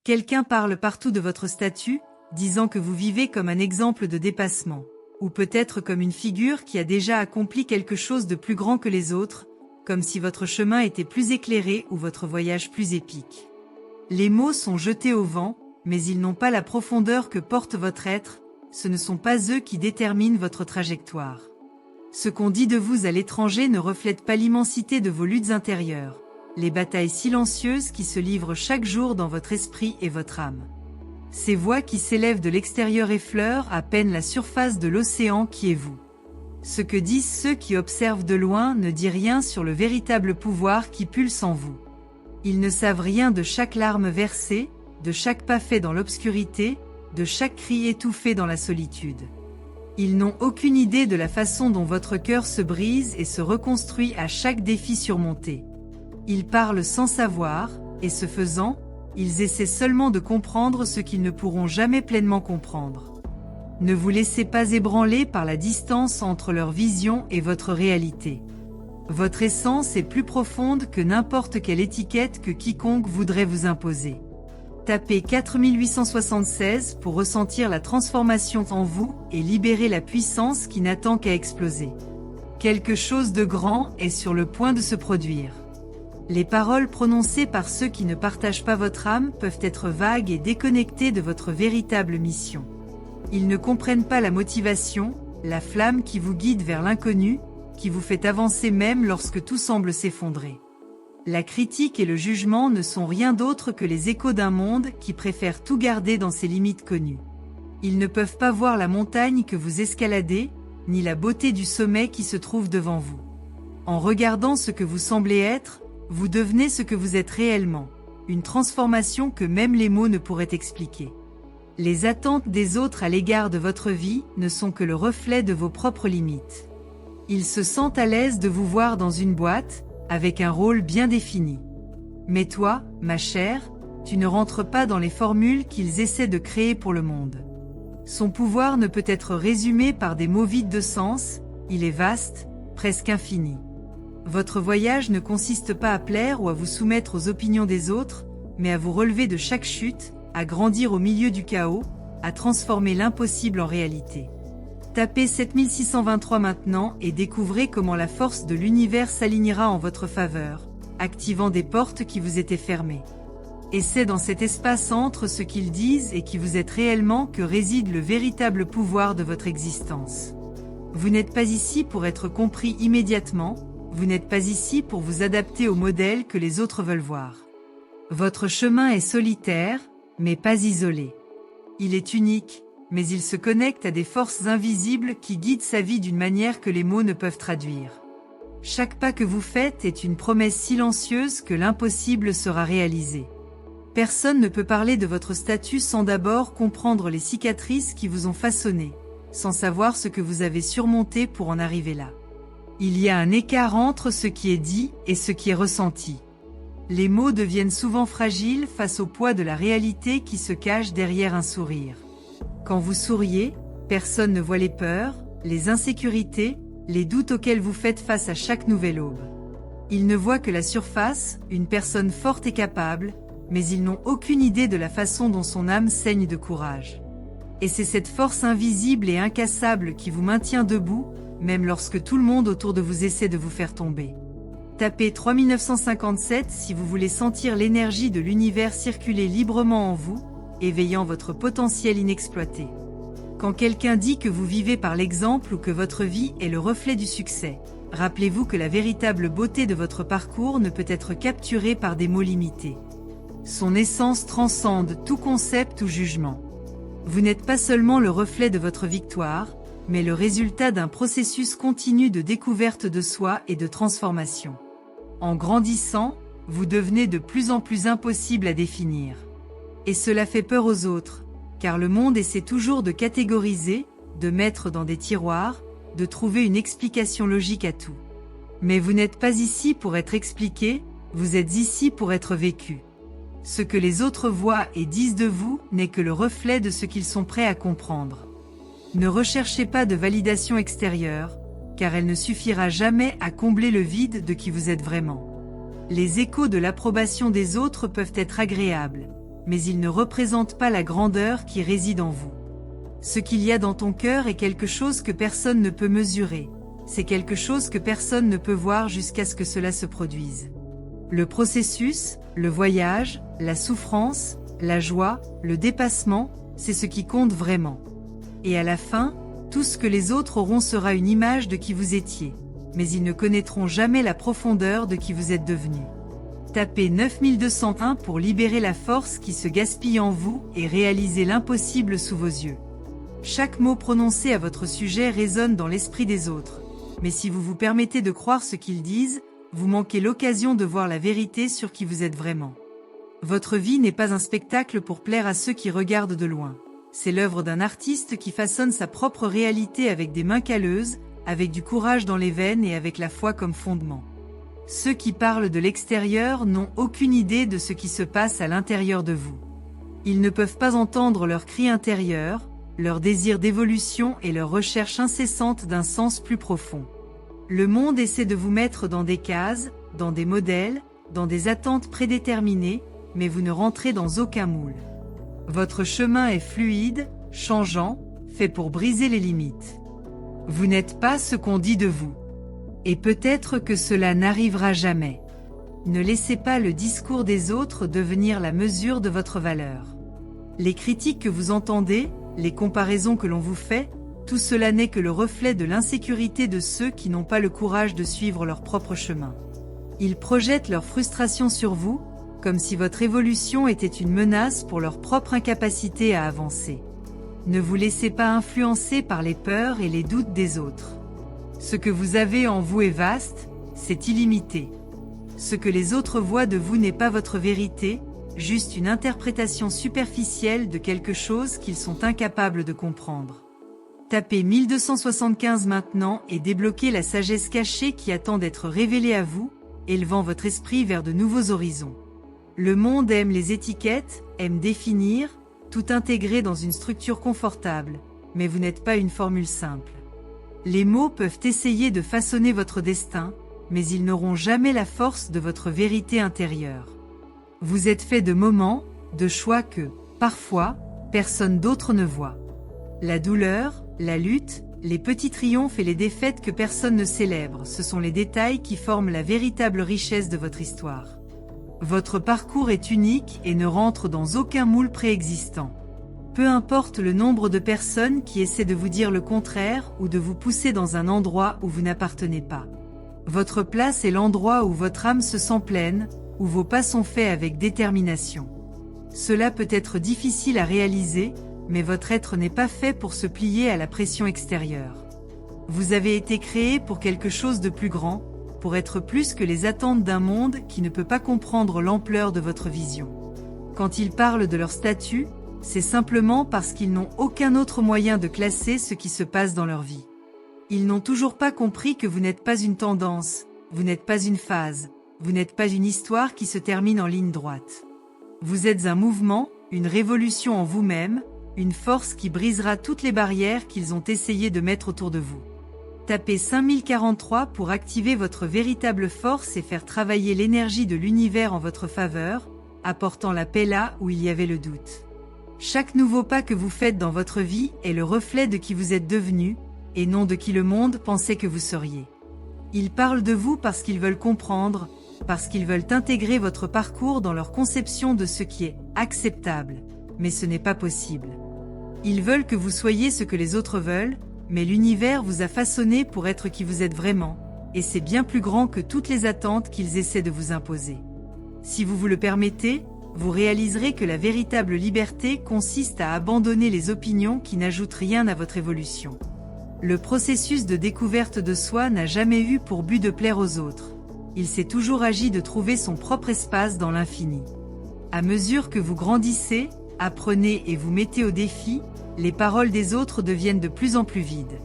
Quelqu'un parle partout de votre statut, disant que vous vivez comme un exemple de dépassement, ou peut-être comme une figure qui a déjà accompli quelque chose de plus grand que les autres, comme si votre chemin était plus éclairé ou votre voyage plus épique. Les mots sont jetés au vent, mais ils n'ont pas la profondeur que porte votre être, ce ne sont pas eux qui déterminent votre trajectoire. Ce qu'on dit de vous à l'étranger ne reflète pas l'immensité de vos luttes intérieures, les batailles silencieuses qui se livrent chaque jour dans votre esprit et votre âme. Ces voix qui s'élèvent de l'extérieur effleurent à peine la surface de l'océan qui est vous. Ce que disent ceux qui observent de loin ne dit rien sur le véritable pouvoir qui pulse en vous. Ils ne savent rien de chaque larme versée, de chaque pas fait dans l'obscurité, de chaque cri étouffé dans la solitude. Ils n'ont aucune idée de la façon dont votre cœur se brise et se reconstruit à chaque défi surmonté. Ils parlent sans savoir, et ce faisant, ils essaient seulement de comprendre ce qu'ils ne pourront jamais pleinement comprendre. Ne vous laissez pas ébranler par la distance entre leur vision et votre réalité. Votre essence est plus profonde que n'importe quelle étiquette que quiconque voudrait vous imposer. Tapez 4876 pour ressentir la transformation en vous et libérer la puissance qui n'attend qu'à exploser. Quelque chose de grand est sur le point de se produire. Les paroles prononcées par ceux qui ne partagent pas votre âme peuvent être vagues et déconnectées de votre véritable mission. Ils ne comprennent pas la motivation, la flamme qui vous guide vers l'inconnu, qui vous fait avancer même lorsque tout semble s'effondrer. La critique et le jugement ne sont rien d'autre que les échos d'un monde qui préfère tout garder dans ses limites connues. Ils ne peuvent pas voir la montagne que vous escaladez, ni la beauté du sommet qui se trouve devant vous. En regardant ce que vous semblez être, vous devenez ce que vous êtes réellement, une transformation que même les mots ne pourraient expliquer. Les attentes des autres à l'égard de votre vie ne sont que le reflet de vos propres limites. Ils se sentent à l'aise de vous voir dans une boîte, avec un rôle bien défini. Mais toi, ma chère, tu ne rentres pas dans les formules qu'ils essaient de créer pour le monde. Son pouvoir ne peut être résumé par des mots vides de sens, il est vaste, presque infini. Votre voyage ne consiste pas à plaire ou à vous soumettre aux opinions des autres, mais à vous relever de chaque chute, à grandir au milieu du chaos, à transformer l'impossible en réalité. Tapez 7623 maintenant et découvrez comment la force de l'univers s'alignera en votre faveur, activant des portes qui vous étaient fermées. Et c'est dans cet espace entre ce qu'ils disent et qui vous êtes réellement que réside le véritable pouvoir de votre existence. Vous n'êtes pas ici pour être compris immédiatement, vous n'êtes pas ici pour vous adapter au modèle que les autres veulent voir. Votre chemin est solitaire, mais pas isolé. Il est unique, mais il se connecte à des forces invisibles qui guident sa vie d'une manière que les mots ne peuvent traduire. Chaque pas que vous faites est une promesse silencieuse que l'impossible sera réalisé. Personne ne peut parler de votre statut sans d'abord comprendre les cicatrices qui vous ont façonné, sans savoir ce que vous avez surmonté pour en arriver là. Il y a un écart entre ce qui est dit et ce qui est ressenti. Les mots deviennent souvent fragiles face au poids de la réalité qui se cache derrière un sourire. Quand vous souriez, personne ne voit les peurs, les insécurités, les doutes auxquels vous faites face à chaque nouvelle aube. Ils ne voient que la surface, une personne forte et capable, mais ils n'ont aucune idée de la façon dont son âme saigne de courage. Et c'est cette force invisible et incassable qui vous maintient debout, même lorsque tout le monde autour de vous essaie de vous faire tomber. Tapez 3957 si vous voulez sentir l'énergie de l'univers circuler librement en vous, éveillant votre potentiel inexploité. Quand quelqu'un dit que vous vivez par l'exemple ou que votre vie est le reflet du succès, rappelez-vous que la véritable beauté de votre parcours ne peut être capturée par des mots limités. Son essence transcende tout concept ou jugement. Vous n'êtes pas seulement le reflet de votre victoire, mais le résultat d'un processus continu de découverte de soi et de transformation. En grandissant, vous devenez de plus en plus impossible à définir. Et cela fait peur aux autres, car le monde essaie toujours de catégoriser, de mettre dans des tiroirs, de trouver une explication logique à tout. Mais vous n'êtes pas ici pour être expliqué, vous êtes ici pour être vécu. Ce que les autres voient et disent de vous n'est que le reflet de ce qu'ils sont prêts à comprendre. Ne recherchez pas de validation extérieure, car elle ne suffira jamais à combler le vide de qui vous êtes vraiment. Les échos de l'approbation des autres peuvent être agréables, mais ils ne représentent pas la grandeur qui réside en vous. Ce qu'il y a dans ton cœur est quelque chose que personne ne peut mesurer. C'est quelque chose que personne ne peut voir jusqu'à ce que cela se produise. Le processus, le voyage, la souffrance, la joie, le dépassement, c'est ce qui compte vraiment. Et à la fin, tout ce que les autres auront sera une image de qui vous étiez. Mais ils ne connaîtront jamais la profondeur de qui vous êtes devenu. Tapez 9201 pour libérer la force qui se gaspille en vous et réaliser l'impossible sous vos yeux. Chaque mot prononcé à votre sujet résonne dans l'esprit des autres. Mais si vous vous permettez de croire ce qu'ils disent, vous manquez l'occasion de voir la vérité sur qui vous êtes vraiment. Votre vie n'est pas un spectacle pour plaire à ceux qui regardent de loin. C'est l'œuvre d'un artiste qui façonne sa propre réalité avec des mains calleuses, avec du courage dans les veines et avec la foi comme fondement. Ceux qui parlent de l'extérieur n'ont aucune idée de ce qui se passe à l'intérieur de vous. Ils ne peuvent pas entendre leurs cris intérieurs, leur désir d'évolution et leur recherche incessante d'un sens plus profond. Le monde essaie de vous mettre dans des cases, dans des modèles, dans des attentes prédéterminées, mais vous ne rentrez dans aucun moule. Votre chemin est fluide, changeant, fait pour briser les limites. Vous n'êtes pas ce qu'on dit de vous. Et peut-être que cela n'arrivera jamais. Ne laissez pas le discours des autres devenir la mesure de votre valeur. Les critiques que vous entendez, les comparaisons que l'on vous fait, tout cela n'est que le reflet de l'insécurité de ceux qui n'ont pas le courage de suivre leur propre chemin. Ils projettent leur frustration sur vous, comme si votre évolution était une menace pour leur propre incapacité à avancer. Ne vous laissez pas influencer par les peurs et les doutes des autres. Ce que vous avez en vous est vaste, c'est illimité. Ce que les autres voient de vous n'est pas votre vérité, juste une interprétation superficielle de quelque chose qu'ils sont incapables de comprendre. Tapez 1275 maintenant et débloquez la sagesse cachée qui attend d'être révélée à vous, élevant votre esprit vers de nouveaux horizons. Le monde aime les étiquettes, aime définir, tout intégrer dans une structure confortable, mais vous n'êtes pas une formule simple. Les mots peuvent essayer de façonner votre destin, mais ils n'auront jamais la force de votre vérité intérieure. Vous êtes fait de moments, de choix que, parfois, personne d'autre ne voit. La douleur, la lutte, les petits triomphes et les défaites que personne ne célèbre, ce sont les détails qui forment la véritable richesse de votre histoire. Votre parcours est unique et ne rentre dans aucun moule préexistant. Peu importe le nombre de personnes qui essaient de vous dire le contraire ou de vous pousser dans un endroit où vous n'appartenez pas. Votre place est l'endroit où votre âme se sent pleine, où vos pas sont faits avec détermination. Cela peut être difficile à réaliser, mais votre être n'est pas fait pour se plier à la pression extérieure. Vous avez été créé pour quelque chose de plus grand, pour être plus que les attentes d'un monde qui ne peut pas comprendre l'ampleur de votre vision. Quand ils parlent de leur statut, c'est simplement parce qu'ils n'ont aucun autre moyen de classer ce qui se passe dans leur vie. Ils n'ont toujours pas compris que vous n'êtes pas une tendance, vous n'êtes pas une phase, vous n'êtes pas une histoire qui se termine en ligne droite. Vous êtes un mouvement, une révolution en vous-même, une force qui brisera toutes les barrières qu'ils ont essayé de mettre autour de vous. Tapez 5043 pour activer votre véritable force et faire travailler l'énergie de l'univers en votre faveur, apportant la paix là où il y avait le doute. Chaque nouveau pas que vous faites dans votre vie est le reflet de qui vous êtes devenu, et non de qui le monde pensait que vous seriez. Ils parlent de vous parce qu'ils veulent comprendre, parce qu'ils veulent intégrer votre parcours dans leur conception de ce qui est acceptable, mais ce n'est pas possible. Ils veulent que vous soyez ce que les autres veulent, mais l'univers vous a façonné pour être qui vous êtes vraiment, et c'est bien plus grand que toutes les attentes qu'ils essaient de vous imposer. Si vous vous le permettez, vous réaliserez que la véritable liberté consiste à abandonner les opinions qui n'ajoutent rien à votre évolution. Le processus de découverte de soi n'a jamais eu pour but de plaire aux autres. Il s'est toujours agi de trouver son propre espace dans l'infini. À mesure que vous grandissez, apprenez et vous mettez au défi, les paroles des autres deviennent de plus en plus vides.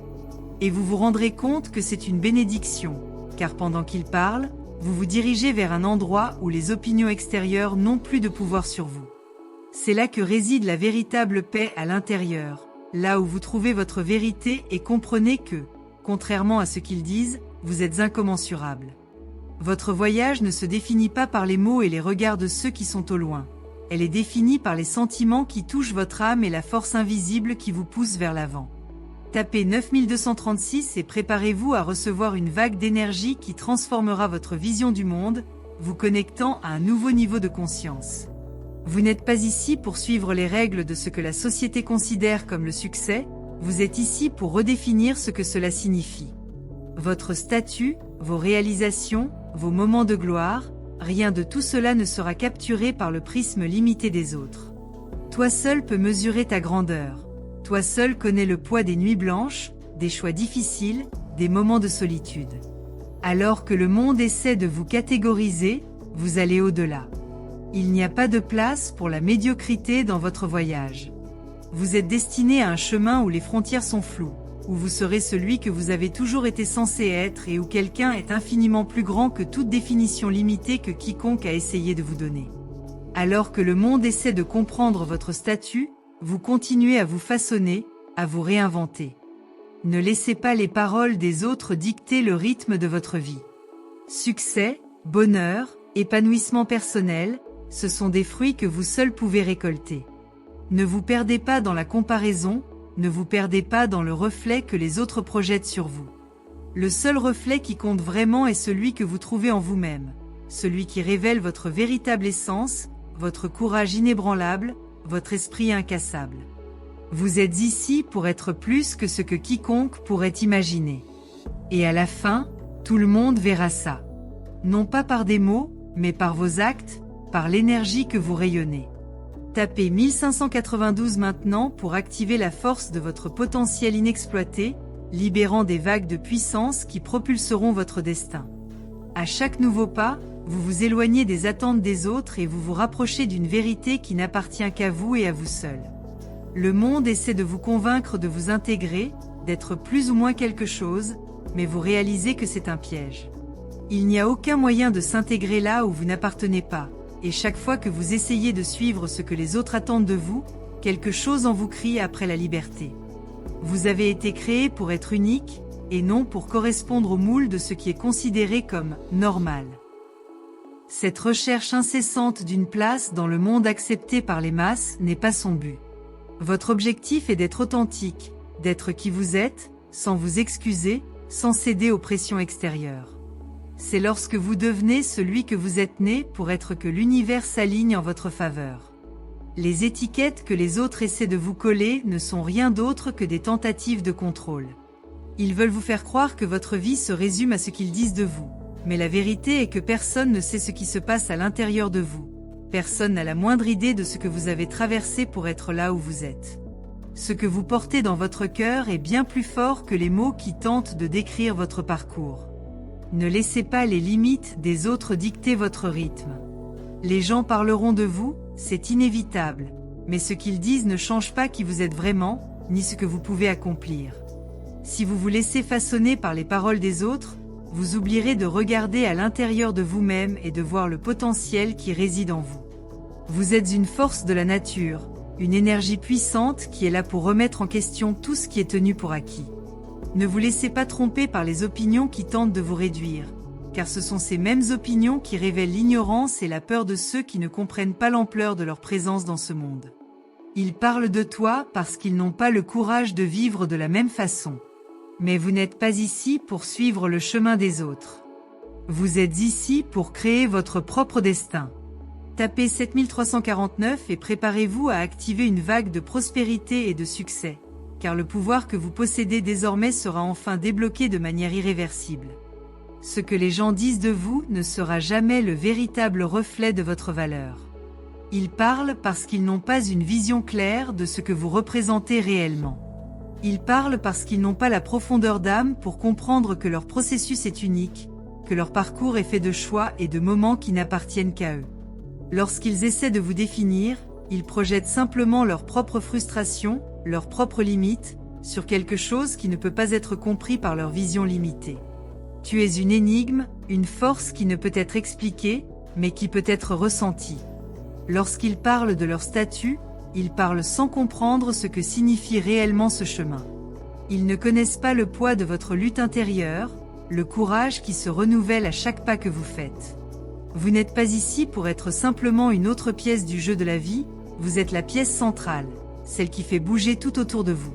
Et vous vous rendrez compte que c'est une bénédiction, car pendant qu'ils parlent, vous vous dirigez vers un endroit où les opinions extérieures n'ont plus de pouvoir sur vous. C'est là que réside la véritable paix à l'intérieur, là où vous trouvez votre vérité et comprenez que, contrairement à ce qu'ils disent, vous êtes incommensurable. Votre voyage ne se définit pas par les mots et les regards de ceux qui sont au loin. elle est définie par les sentiments qui touchent votre âme et la force invisible qui vous pousse vers l'avant. Tapez 9236 et préparez-vous à recevoir une vague d'énergie qui transformera votre vision du monde, vous connectant à un nouveau niveau de conscience. Vous n'êtes pas ici pour suivre les règles de ce que la société considère comme le succès, vous êtes ici pour redéfinir ce que cela signifie. Votre statut, vos réalisations, vos moments de gloire, rien de tout cela ne sera capturé par le prisme limité des autres. Toi seul peux mesurer ta grandeur. Toi seul connais le poids des nuits blanches, des choix difficiles, des moments de solitude. Alors que le monde essaie de vous catégoriser, vous allez au-delà. Il n'y a pas de place pour la médiocrité dans votre voyage. Vous êtes destiné à un chemin où les frontières sont floues, où vous serez celui que vous avez toujours été censé être et où quelqu'un est infiniment plus grand que toute définition limitée que quiconque a essayé de vous donner. Alors que le monde essaie de comprendre votre statut, vous continuez à vous façonner, à vous réinventer. Ne laissez pas les paroles des autres dicter le rythme de votre vie. Succès, bonheur, épanouissement personnel, ce sont des fruits que vous seul pouvez récolter. Ne vous perdez pas dans la comparaison, ne vous perdez pas dans le reflet que les autres projettent sur vous. Le seul reflet qui compte vraiment est celui que vous trouvez en vous-même, celui qui révèle votre véritable essence, votre courage inébranlable, votre esprit incassable. Vous êtes ici pour être plus que ce que quiconque pourrait imaginer. Et à la fin, tout le monde verra ça. Non pas par des mots, mais par vos actes, par l'énergie que vous rayonnez. Tapez 1592 maintenant pour activer la force de votre potentiel inexploité, libérant des vagues de puissance qui propulseront votre destin. À chaque nouveau pas, vous vous éloignez des attentes des autres et vous vous rapprochez d'une vérité qui n'appartient qu'à vous et à vous seul. Le monde essaie de vous convaincre de vous intégrer, d'être plus ou moins quelque chose, mais vous réalisez que c'est un piège. Il n'y a aucun moyen de s'intégrer là où vous n'appartenez pas, et chaque fois que vous essayez de suivre ce que les autres attendent de vous, quelque chose en vous crie après la liberté. Vous avez été créé pour être unique, et non pour correspondre au moule de ce qui est considéré comme « normal ». Cette recherche incessante d'une place dans le monde accepté par les masses n'est pas son but. Votre objectif est d'être authentique, d'être qui vous êtes, sans vous excuser, sans céder aux pressions extérieures. C'est lorsque vous devenez celui que vous êtes né pour être que l'univers s'aligne en votre faveur. Les étiquettes que les autres essaient de vous coller ne sont rien d'autre que des tentatives de contrôle. Ils veulent vous faire croire que votre vie se résume à ce qu'ils disent de vous. Mais la vérité est que personne ne sait ce qui se passe à l'intérieur de vous. Personne n'a la moindre idée de ce que vous avez traversé pour être là où vous êtes. Ce que vous portez dans votre cœur est bien plus fort que les mots qui tentent de décrire votre parcours. Ne laissez pas les limites des autres dicter votre rythme. Les gens parleront de vous, c'est inévitable, mais ce qu'ils disent ne change pas qui vous êtes vraiment, ni ce que vous pouvez accomplir. Si vous vous laissez façonner par les paroles des autres, vous oublierez de regarder à l'intérieur de vous-même et de voir le potentiel qui réside en vous. Vous êtes une force de la nature, une énergie puissante qui est là pour remettre en question tout ce qui est tenu pour acquis. Ne vous laissez pas tromper par les opinions qui tentent de vous réduire, car ce sont ces mêmes opinions qui révèlent l'ignorance et la peur de ceux qui ne comprennent pas l'ampleur de leur présence dans ce monde. Ils parlent de toi parce qu'ils n'ont pas le courage de vivre de la même façon. Mais vous n'êtes pas ici pour suivre le chemin des autres. Vous êtes ici pour créer votre propre destin. Tapez 7349 et préparez-vous à activer une vague de prospérité et de succès, car le pouvoir que vous possédez désormais sera enfin débloqué de manière irréversible. Ce que les gens disent de vous ne sera jamais le véritable reflet de votre valeur. Ils parlent parce qu'ils n'ont pas une vision claire de ce que vous représentez réellement. Ils parlent parce qu'ils n'ont pas la profondeur d'âme pour comprendre que leur processus est unique, que leur parcours est fait de choix et de moments qui n'appartiennent qu'à eux. Lorsqu'ils essaient de vous définir, ils projettent simplement leur propre frustration, leurs propres limites, sur quelque chose qui ne peut pas être compris par leur vision limitée. Tu es une énigme, une force qui ne peut être expliquée, mais qui peut être ressentie. Lorsqu'ils parlent de leur statut, ils parlent sans comprendre ce que signifie réellement ce chemin. Ils ne connaissent pas le poids de votre lutte intérieure, le courage qui se renouvelle à chaque pas que vous faites. Vous n'êtes pas ici pour être simplement une autre pièce du jeu de la vie, vous êtes la pièce centrale, celle qui fait bouger tout autour de vous.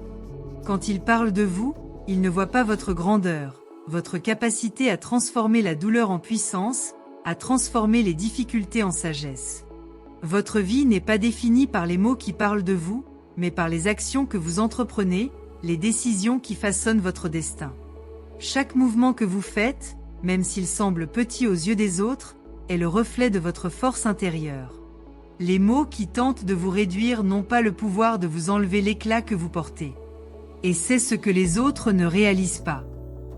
Quand il parle de vous, il ne voit pas votre grandeur, votre capacité à transformer la douleur en puissance, à transformer les difficultés en sagesse. Votre vie n'est pas définie par les mots qui parlent de vous, mais par les actions que vous entreprenez, les décisions qui façonnent votre destin. Chaque mouvement que vous faites, même s'il semble petit aux yeux des autres, est le reflet de votre force intérieure. Les mots qui tentent de vous réduire n'ont pas le pouvoir de vous enlever l'éclat que vous portez. Et c'est ce que les autres ne réalisent pas.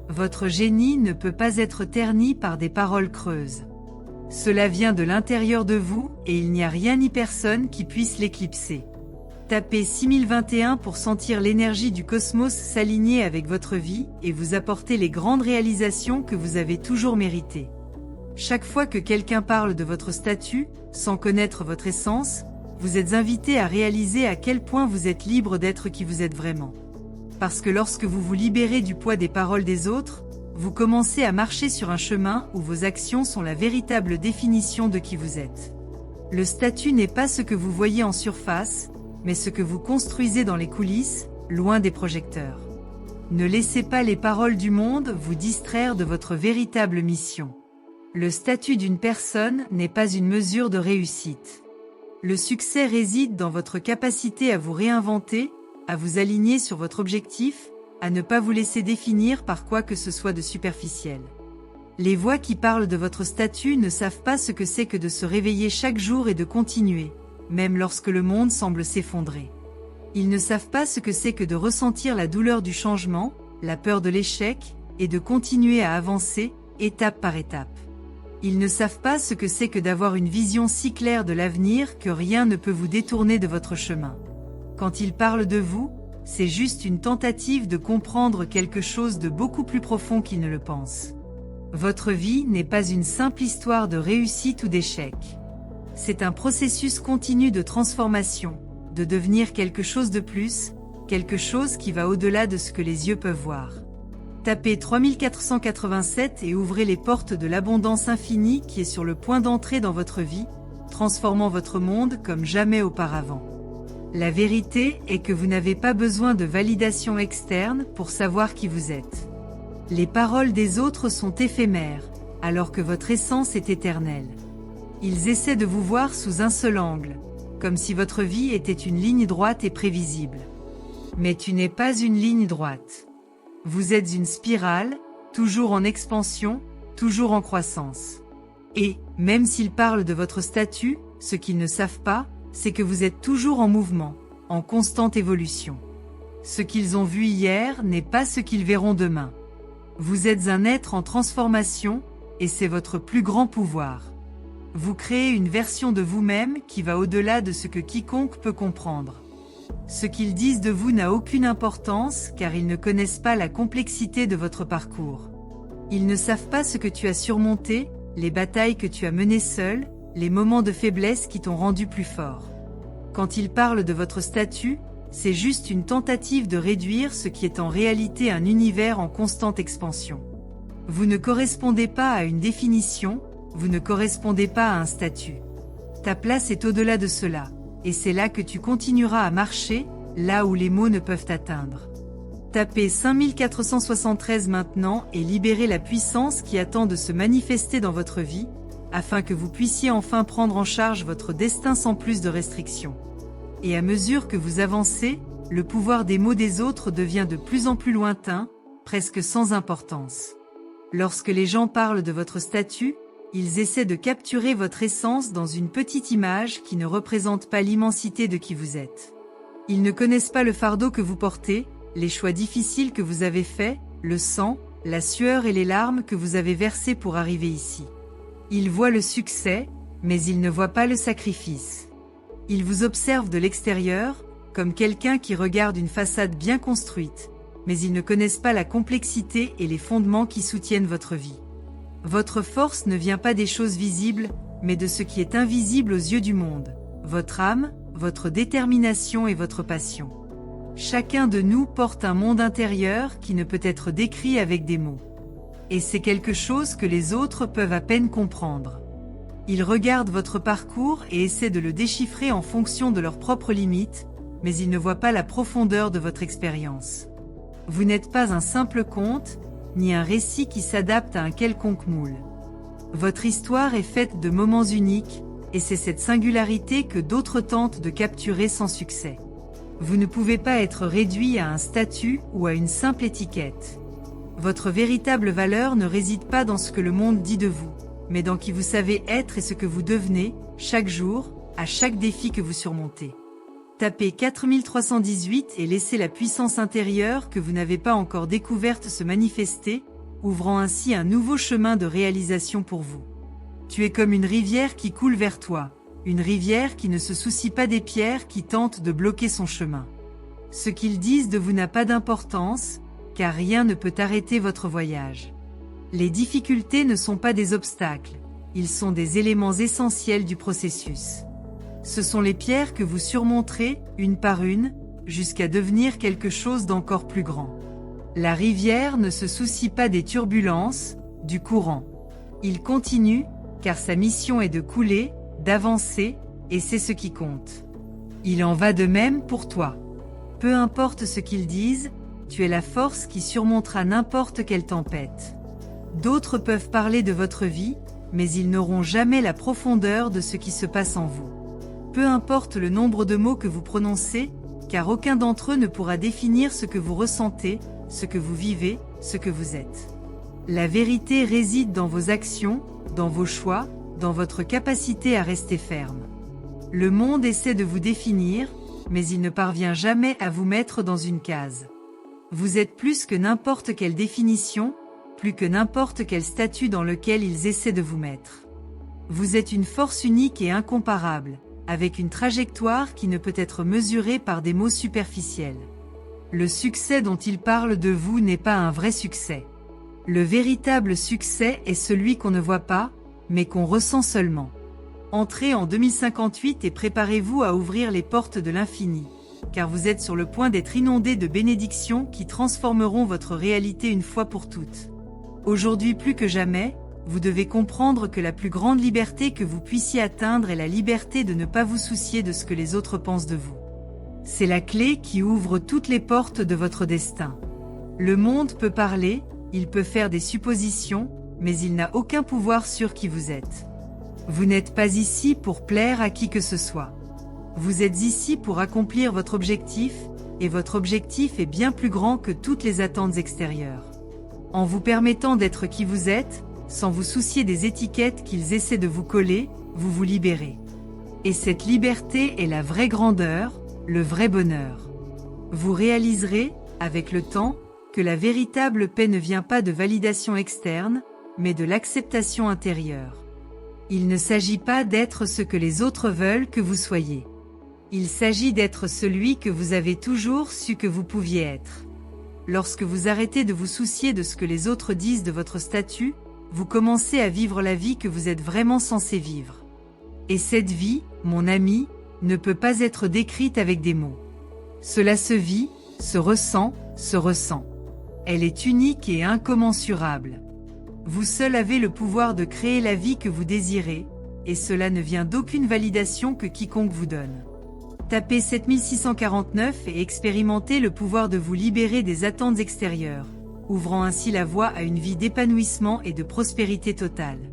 Votre génie ne peut pas être terni par des paroles creuses. Cela vient de l'intérieur de vous et il n'y a rien ni personne qui puisse l'éclipser. Tapez 6021 pour sentir l'énergie du cosmos s'aligner avec votre vie et vous apporter les grandes réalisations que vous avez toujours méritées. Chaque fois que quelqu'un parle de votre statut, sans connaître votre essence, vous êtes invité à réaliser à quel point vous êtes libre d'être qui vous êtes vraiment. Parce que lorsque vous vous libérez du poids des paroles des autres, vous commencez à marcher sur un chemin où vos actions sont la véritable définition de qui vous êtes. Le statut n'est pas ce que vous voyez en surface, mais ce que vous construisez dans les coulisses, loin des projecteurs. Ne laissez pas les paroles du monde vous distraire de votre véritable mission. Le statut d'une personne n'est pas une mesure de réussite. Le succès réside dans votre capacité à vous réinventer, à vous aligner sur votre objectif, à ne pas vous laisser définir par quoi que ce soit de superficiel. Les voix qui parlent de votre statut ne savent pas ce que c'est que de se réveiller chaque jour et de continuer, même lorsque le monde semble s'effondrer. Ils ne savent pas ce que c'est que de ressentir la douleur du changement, la peur de l'échec, et de continuer à avancer, étape par étape. Ils ne savent pas ce que c'est que d'avoir une vision si claire de l'avenir que rien ne peut vous détourner de votre chemin. Quand ils parlent de vous, c'est juste une tentative de comprendre quelque chose de beaucoup plus profond qu'ils ne le pensent. Votre vie n'est pas une simple histoire de réussite ou d'échec. C'est un processus continu de transformation, de devenir quelque chose de plus, quelque chose qui va au-delà de ce que les yeux peuvent voir. Tapez 3487 et ouvrez les portes de l'abondance infinie qui est sur le point d'entrer dans votre vie, transformant votre monde comme jamais auparavant. La vérité est que vous n'avez pas besoin de validation externe pour savoir qui vous êtes. Les paroles des autres sont éphémères, alors que votre essence est éternelle. Ils essaient de vous voir sous un seul angle, comme si votre vie était une ligne droite et prévisible. Mais tu n'es pas une ligne droite. Vous êtes une spirale, toujours en expansion, toujours en croissance. Et, même s'ils parlent de votre statut, ce qu'ils ne savent pas, c'est que vous êtes toujours en mouvement, en constante évolution. Ce qu'ils ont vu hier n'est pas ce qu'ils verront demain. Vous êtes un être en transformation, et c'est votre plus grand pouvoir. Vous créez une version de vous-même qui va au-delà de ce que quiconque peut comprendre. Ce qu'ils disent de vous n'a aucune importance car ils ne connaissent pas la complexité de votre parcours. Ils ne savent pas ce que tu as surmonté, les batailles que tu as menées seul, les moments de faiblesse qui t'ont rendu plus fort. Quand ils parlent de votre statut, c'est juste une tentative de réduire ce qui est en réalité un univers en constante expansion. Vous ne correspondez pas à une définition, vous ne correspondez pas à un statut. Ta place est au-delà de cela, et c'est là que tu continueras à marcher, là où les mots ne peuvent t'atteindre. Tapez 5473 maintenant et libérez la puissance qui attend de se manifester dans votre vie, afin que vous puissiez enfin prendre en charge votre destin sans plus de restrictions. Et à mesure que vous avancez, le pouvoir des mots des autres devient de plus en plus lointain, presque sans importance. Lorsque les gens parlent de votre statut, ils essaient de capturer votre essence dans une petite image qui ne représente pas l'immensité de qui vous êtes. Ils ne connaissent pas le fardeau que vous portez, les choix difficiles que vous avez faits, le sang, la sueur et les larmes que vous avez versés pour arriver ici. Ils voient le succès, mais ils ne voient pas le sacrifice. Ils vous observent de l'extérieur, comme quelqu'un qui regarde une façade bien construite, mais ils ne connaissent pas la complexité et les fondements qui soutiennent votre vie. Votre force ne vient pas des choses visibles, mais de ce qui est invisible aux yeux du monde, votre âme, votre détermination et votre passion. Chacun de nous porte un monde intérieur qui ne peut être décrit avec des mots. Et c'est quelque chose que les autres peuvent à peine comprendre. Ils regardent votre parcours et essaient de le déchiffrer en fonction de leurs propres limites, mais ils ne voient pas la profondeur de votre expérience. Vous n'êtes pas un simple conte, ni un récit qui s'adapte à un quelconque moule. Votre histoire est faite de moments uniques, et c'est cette singularité que d'autres tentent de capturer sans succès. Vous ne pouvez pas être réduit à un statut ou à une simple étiquette. Votre véritable valeur ne réside pas dans ce que le monde dit de vous, mais dans qui vous savez être et ce que vous devenez, chaque jour, à chaque défi que vous surmontez. Tapez 4318 et laissez la puissance intérieure que vous n'avez pas encore découverte se manifester, ouvrant ainsi un nouveau chemin de réalisation pour vous. Tu es comme une rivière qui coule vers toi, une rivière qui ne se soucie pas des pierres qui tentent de bloquer son chemin. Ce qu'ils disent de vous n'a pas d'importance, car rien ne peut arrêter votre voyage. Les difficultés ne sont pas des obstacles, ils sont des éléments essentiels du processus. Ce sont les pierres que vous surmonterez, une par une, jusqu'à devenir quelque chose d'encore plus grand. La rivière ne se soucie pas des turbulences, du courant. Il continue, car sa mission est de couler, d'avancer, et c'est ce qui compte. Il en va de même pour toi. Peu importe ce qu'ils disent, tu es la force qui surmontera n'importe quelle tempête. D'autres peuvent parler de votre vie, mais ils n'auront jamais la profondeur de ce qui se passe en vous. Peu importe le nombre de mots que vous prononcez, car aucun d'entre eux ne pourra définir ce que vous ressentez, ce que vous vivez, ce que vous êtes. La vérité réside dans vos actions, dans vos choix, dans votre capacité à rester ferme. Le monde essaie de vous définir, mais il ne parvient jamais à vous mettre dans une case. Vous êtes plus que n'importe quelle définition, plus que n'importe quel statut dans lequel ils essaient de vous mettre. Vous êtes une force unique et incomparable, avec une trajectoire qui ne peut être mesurée par des mots superficiels. Le succès dont ils parlent de vous n'est pas un vrai succès. Le véritable succès est celui qu'on ne voit pas, mais qu'on ressent seulement. Entrez en 2058 et préparez-vous à ouvrir les portes de l'infini, car vous êtes sur le point d'être inondé de bénédictions qui transformeront votre réalité une fois pour toutes. Aujourd'hui plus que jamais, vous devez comprendre que la plus grande liberté que vous puissiez atteindre est la liberté de ne pas vous soucier de ce que les autres pensent de vous. C'est la clé qui ouvre toutes les portes de votre destin. Le monde peut parler, il peut faire des suppositions, mais il n'a aucun pouvoir sur qui vous êtes. Vous n'êtes pas ici pour plaire à qui que ce soit. Vous êtes ici pour accomplir votre objectif, et votre objectif est bien plus grand que toutes les attentes extérieures. En vous permettant d'être qui vous êtes, sans vous soucier des étiquettes qu'ils essaient de vous coller, vous vous libérez. Et cette liberté est la vraie grandeur, le vrai bonheur. Vous réaliserez, avec le temps, que la véritable paix ne vient pas de validation externe, mais de l'acceptation intérieure. Il ne s'agit pas d'être ce que les autres veulent que vous soyez. Il s'agit d'être celui que vous avez toujours su que vous pouviez être. Lorsque vous arrêtez de vous soucier de ce que les autres disent de votre statut, vous commencez à vivre la vie que vous êtes vraiment censé vivre. Et cette vie, mon ami, ne peut pas être décrite avec des mots. Cela se vit, se ressent. Elle est unique et incommensurable. Vous seul avez le pouvoir de créer la vie que vous désirez, et cela ne vient d'aucune validation que quiconque vous donne. Tapez 7649 et expérimentez le pouvoir de vous libérer des attentes extérieures, ouvrant ainsi la voie à une vie d'épanouissement et de prospérité totale.